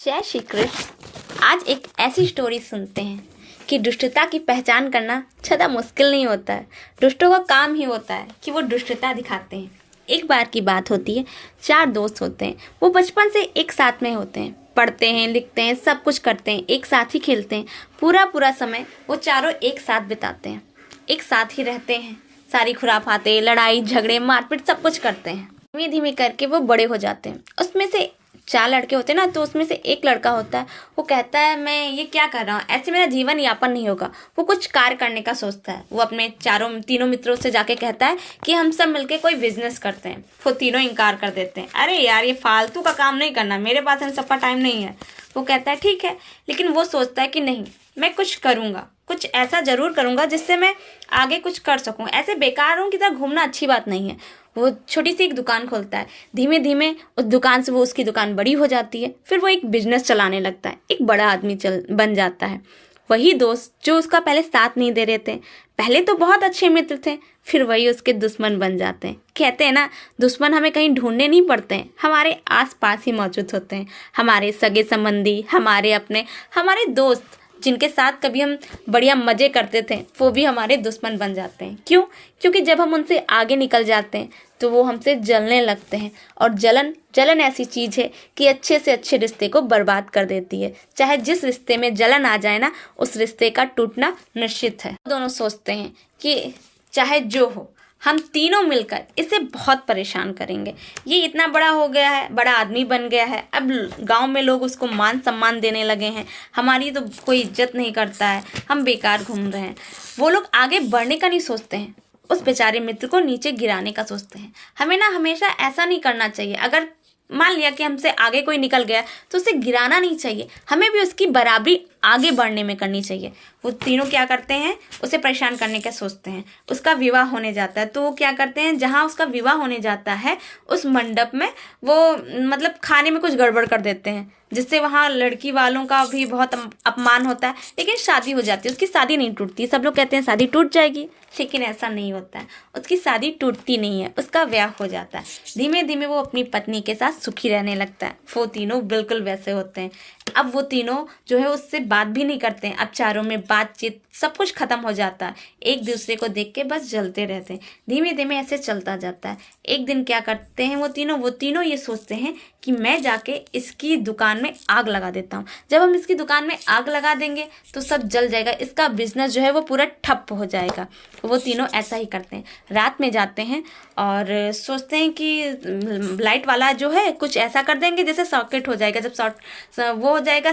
जय श्री कृष्ण। आज एक ऐसी स्टोरी सुनते हैं कि दुष्टता की पहचान करना ज़्यादा मुश्किल नहीं होता है। दुष्टों का काम ही होता है कि वो दुष्टता दिखाते हैं। एक बार की बात होती है, 4 दोस्त होते हैं। वो बचपन से एक साथ में होते हैं, पढ़ते हैं, लिखते हैं, सब कुछ करते हैं, एक साथ ही खेलते हैं। पूरा समय वो चारों एक साथ बिताते हैं, एक साथ ही रहते हैं। सारी खुराफाते, लड़ाई झगड़े, मारपीट सब कुछ करते हैं। धीमे धीमे करके वो बड़े हो जाते हैं। उसमें से 4 लड़के होते हैं ना, तो उसमें से एक लड़का होता है, वो कहता है मैं ये क्या कर रहा हूँ, ऐसे मेरा जीवन यापन नहीं होगा। वो कुछ कार्य करने का सोचता है। वो अपने तीनों मित्रों से जाके कहता है कि हम सब मिलके कोई बिजनेस करते हैं। वो तीनों इनकार कर देते हैं। अरे यार, ये फालतू का काम नहीं करना, मेरे पास इन सबका टाइम नहीं है। वो कहता है ठीक है, लेकिन वो सोचता है कि नहीं, मैं कुछ करूँगा, कुछ ऐसा ज़रूर करूँगा जिससे मैं आगे कुछ कर सकूँ। ऐसे बेकारों की तरह घूमना अच्छी बात नहीं है। वो छोटी सी एक दुकान खोलता है। धीमे धीमे उस दुकान से उसकी दुकान बड़ी हो जाती है। फिर वो एक बिजनेस चलाने लगता है, एक बड़ा आदमी बन जाता है। वही दोस्त जो उसका पहले साथ नहीं दे रहे थे, पहले तो बहुत अच्छे मित्र थे, फिर वही उसके दुश्मन बन जाते हैं। कहते हैं ना, दुश्मन हमें कहीं ढूंढने नहीं पड़ते हैं, हमारे आसपास ही मौजूद होते हैं। हमारे सगे संबंधी, हमारे अपने, हमारे दोस्त जिनके साथ कभी हम बढ़िया मज़े करते थे, वो भी हमारे दुश्मन बन जाते हैं। क्यों? क्योंकि जब हम उनसे आगे निकल जाते हैं तो वो हमसे जलने लगते हैं। और जलन ऐसी चीज़ है कि अच्छे से अच्छे रिश्ते को बर्बाद कर देती है। चाहे जिस रिश्ते में जलन आ जाए ना, उस रिश्ते का टूटना निश्चित है। दोनों सोचते हैं कि चाहे जो हो, हम तीनों मिलकर इसे बहुत परेशान करेंगे। ये इतना बड़ा हो गया है, बड़ा आदमी बन गया है, अब गांव में लोग उसको मान सम्मान देने लगे हैं, हमारी तो कोई इज्जत नहीं करता है, हम बेकार घूम रहे हैं। वो लोग आगे बढ़ने का नहीं सोचते हैं, उस बेचारे मित्र को नीचे गिराने का सोचते हैं। हमें ना हमेशा ऐसा नहीं करना चाहिए। अगर मान लिया कि हमसे आगे कोई निकल गया तो उसे गिराना नहीं चाहिए, हमें भी उसकी बराबरी आगे बढ़ने में करनी चाहिए। वो तीनों क्या करते हैं, उसे परेशान करने का सोचते हैं। उसका विवाह होने जाता है तो वो क्या करते हैं, जहाँ उसका विवाह होने जाता है उस मंडप में वो मतलब खाने में कुछ गड़बड़ कर देते हैं, जिससे वहाँ लड़की वालों का भी बहुत अपमान होता है। लेकिन शादी हो जाती है, उसकी शादी नहीं टूटती। सब लोग कहते हैं शादी टूट जाएगी, लेकिन ऐसा नहीं होता है। उसकी शादी टूटती नहीं है, उसका ब्याह हो जाता है। धीमे धीमे वो अपनी पत्नी के साथ सुखी रहने लगता है। वो तीनों बिल्कुल वैसे होते हैं। अब वो तीनों जो है उससे बात भी नहीं करते हैं। अब चारों में बातचीत सब कुछ खत्म हो जाता है। एक दूसरे को देख के बस जलते रहते हैं। धीमे धीमे ऐसे चलता जाता है। एक दिन क्या करते हैं वो तीनों ये सोचते हैं कि मैं जाके इसकी दुकान में आग लगा देता हूँ। जब हम इसकी दुकान में आग लगा देंगे तो सब जल जाएगा, इसका बिजनेस जो है वो पूरा ठप हो जाएगा। वो तीनों ऐसा ही करते हैं। रात में जाते हैं और सोचते हैं कि लाइट वाला जो है कुछ ऐसा कर देंगे जैसे सॉकेट हो जाएगा। जब वो हो जाएगा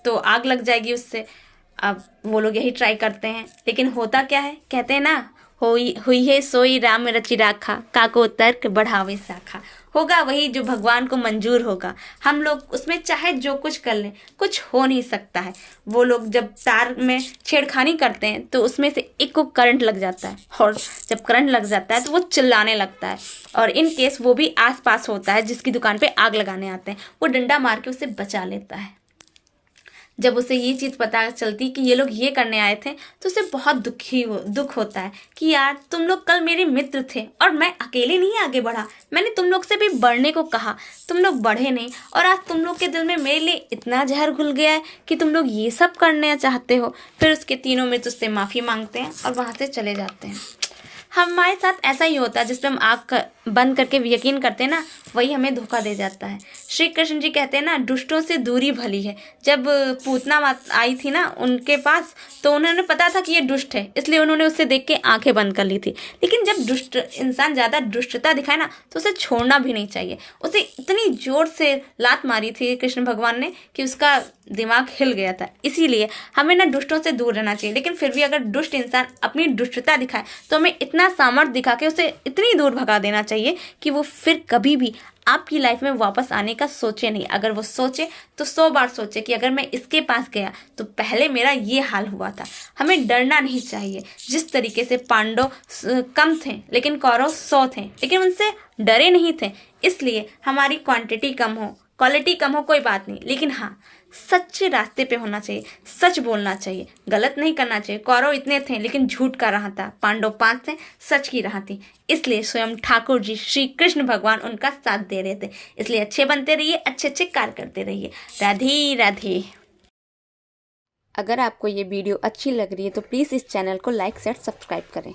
तो आग लग जाएगी उससे। अब वो लोग यही ट्राई करते हैं, लेकिन होता क्या है, कहते हैं ना, हुई है सोई राम रचि राखा, काको तर्क बढ़ावे शाखा। होगा वही जो भगवान को मंजूर होगा। हम लोग उसमें चाहे जो कुछ कर लें, कुछ हो नहीं सकता है। वो लोग जब तार में छेड़खानी करते हैं तो उसमें से एक को करंट लग जाता है, और जब करंट लग जाता है तो वो चिल्लाने लगता है। और इन केस वो भी आसपास होता है जिसकी दुकान पे आग लगाने आते हैं, वो डंडा मार के उसे बचा लेता है। जब उसे ये चीज़ पता चलती कि ये लोग ये करने आए थे तो उसे बहुत दुख होता है कि यार तुम लोग कल मेरे मित्र थे और मैं अकेले नहीं आगे बढ़ा, मैंने तुम लोग से भी बढ़ने को कहा, तुम लोग बढ़े नहीं, और आज तुम लोग के दिल में मेरे लिए इतना जहर घुल गया है कि तुम लोग ये सब करना चाहते हो। फिर उसके तीनों मित्र उससे माफ़ी मांगते हैं और वहाँ से चले जाते हैं। हमारे साथ ऐसा ही होता है, जिस पे हम आँख बंद करके यकीन करते हैं ना, वही हमें धोखा दे जाता है। श्री कृष्ण जी कहते हैं ना, दुष्टों से दूरी भली है। जब पूतना आई थी ना उनके पास, तो उन्होंने पता था कि ये दुष्ट है, इसलिए उन्होंने उससे देख के आंखें बंद कर ली थी। लेकिन जब दुष्ट इंसान ज़्यादा दुष्टता दिखाए ना, तो उसे छोड़ना भी नहीं चाहिए। उसे इतनी जोर से लात मारी थी कृष्ण भगवान ने कि उसका दिमाग हिल गया था। इसीलिए हमें ना दुष्टों से दूर रहना चाहिए। लेकिन फिर भी अगर दुष्ट इंसान अपनी दुष्टता दिखाए तो हमें इतना सामर्थ्य दिखा के उसे इतनी दूर भगा देना चाहिए कि वो फिर कभी भी आपकी लाइफ में वापस आने का सोचे नहीं। अगर वो सोचे तो 100 बार सोचे कि अगर मैं इसके पास गया तो पहले मेरा ये हाल हुआ था। हमें डरना नहीं चाहिए। जिस तरीके से पांडव कम थे लेकिन कौरव 100 थे, लेकिन उनसे डरे नहीं थे, इसलिए हमारी क्वांटिटी कम हो क्वालिटी कम हो कोई बात नहीं, लेकिन हाँ सच्चे रास्ते पे होना चाहिए, सच बोलना चाहिए, गलत नहीं करना चाहिए। कौरव इतने थे लेकिन झूठ का रहा था, पांडव 5 थे सच की रहा थी। इसलिए स्वयं ठाकुर जी श्री कृष्ण भगवान उनका साथ दे रहे थे। इसलिए अच्छे बनते रहिए, अच्छे अच्छे कार्य करते रहिए। राधे राधे। अगर आपको ये वीडियो अच्छी लग रही है तो प्लीज़ इस चैनल को लाइक शेयर सब्सक्राइब करें।